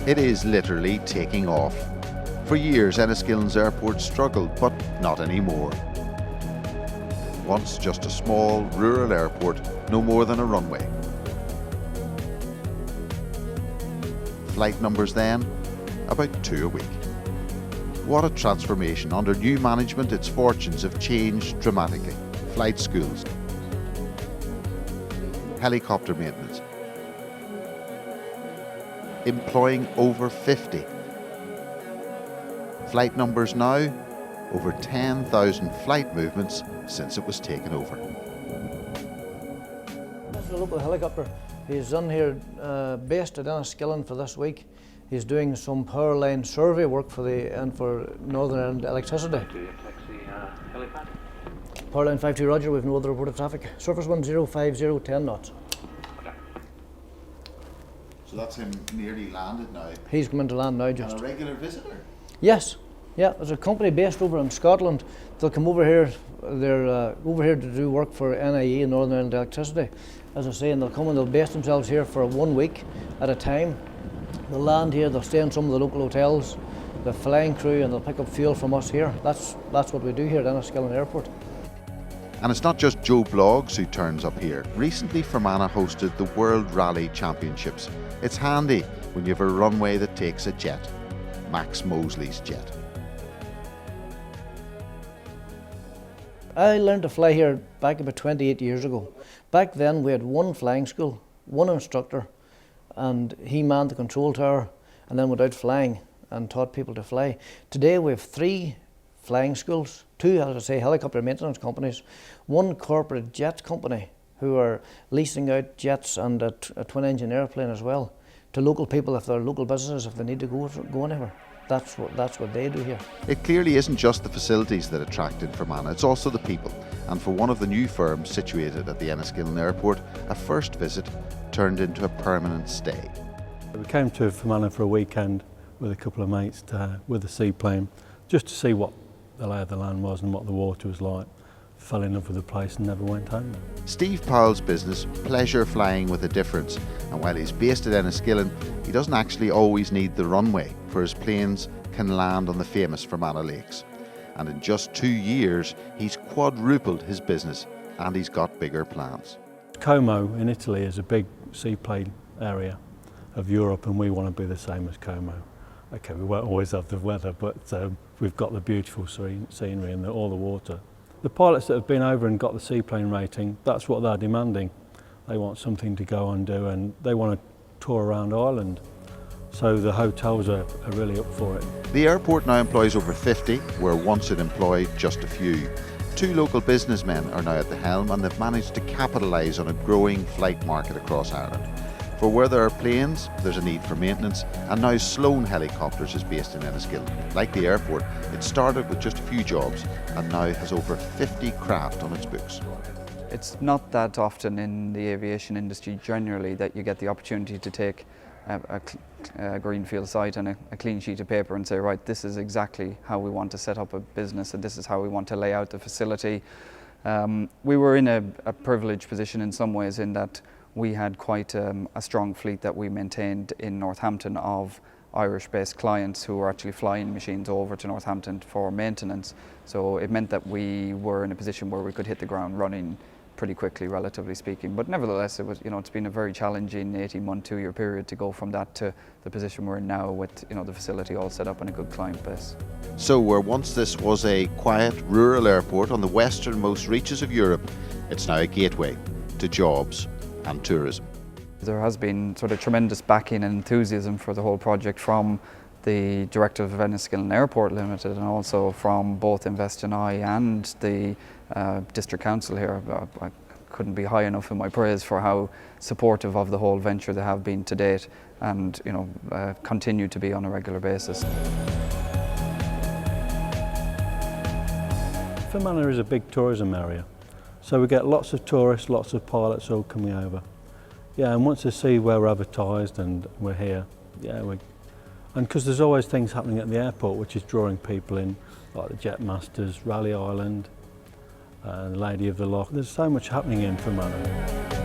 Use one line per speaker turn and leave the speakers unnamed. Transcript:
It is literally taking off. For years, Enniskillen's airport struggled, but not anymore. Once just a small, rural airport, no more than a runway. Flight numbers then, about 2 a week. What a transformation. Under new management, its fortunes have changed dramatically. Flight schools, helicopter maintenance, employing over 50. Flight numbers now, over 10,000 flight movements since it was taken over.
This is a local helicopter. He's in here, based at Enniskillen for this week. He's doing some power line survey work for Northern Ireland Electricity. Power line 52 Roger, we've no other report of traffic. Surface 1050, 10 knots.
So that's him nearly landed now.
He's coming to land now just.
And a regular visitor?
Yes, yeah. There's a company based over in Scotland. They'll come over here. They're over here to do work for NIE, Northern Ireland Electricity. As I say, and they'll come and they'll base themselves here for 1 week at a time. They'll land here. They'll stay in some of the local hotels. The flying crew, and they'll pick up fuel from us here. That's what we do here at Enniskillen Airport.
And it's not just Joe Bloggs who turns up here. Recently, Fermanagh hosted the World Rally Championships. It's handy when you have a runway that takes a jet, Max Mosley's jet.
I learned to fly here back about 28 years ago. Back then we had one flying school, one instructor, and he manned the control tower and then went out flying and taught people to fly. Today we have 3 flying schools, 2, as I say, helicopter maintenance companies, 1 corporate jet company who are leasing out jets and a twin engine airplane as well to local people, if they're local businesses, if they need to go anywhere. That's what they do here.
It clearly isn't just the facilities that attracted Fermanagh, it's also the people. And for one of the new firms situated at the Enniskillen Airport, a first visit turned into a permanent stay.
We came to Fermanagh for a weekend with a couple of mates with a seaplane, just to see what the lay of the land was and what the water was like. Fell in love with the place and never went home.
Steve Powell's business, Pleasure Flying with a Difference, and while he's based at Enniskillen, he doesn't actually always need the runway, for his planes can land on the famous Fermanagh Lakes. And in just 2 years, he's quadrupled his business, and he's got bigger plans.
Como in Italy is a big seaplane area of Europe, and we want to be the same as Como. Okay, we won't always have the weather, but we've got the beautiful scenery and all the water. The pilots that have been over and got the seaplane rating, that's what they're demanding. They want something to go and do, and they want to tour around Ireland. So the hotels are really up for it.
The airport now employs over 50, where once it employed just a few. 2 local businessmen are now at the helm, and they've managed to capitalise on a growing flight market across Ireland. For where there are planes, there's a need for maintenance, and now Sloan Helicopters is based in Enniskillen. Like the airport, it started with just a few jobs and now has over 50 craft on its books.
It's not that often in the aviation industry generally that you get the opportunity to take a greenfield site and a clean sheet of paper and say, right, this is exactly how we want to set up a business and this is how we want to lay out the facility. We were in a privileged position in some ways in that we had quite a strong fleet that we maintained in Northampton of Irish-based clients who were actually flying machines over to Northampton for maintenance. So it meant that we were in a position where we could hit the ground running pretty quickly, relatively speaking. But nevertheless, it was, it's been a very challenging 18-month, 2-year period to go from that to the position we're in now with, the facility all set up and a good client base.
So where once this was a quiet rural airport on the westernmost reaches of Europe, it's now a gateway to jobs and tourism.
There has been sort of tremendous backing and enthusiasm for the whole project from the director of Enniskillen Airport Limited and also from both Invest in I and the district council here. I couldn't be high enough in my praise for how supportive of the whole venture they have been to date and continue to be on a regular basis.
Fermanagh is a big tourism area. So we get lots of tourists, lots of pilots all coming over. Yeah, and once they see where we're advertised and we're here, yeah, and because there's always things happening at the airport which is drawing people in, like the Jet Masters, Rally Island, and Lady of the Loch. There's so much happening in Fermanagh.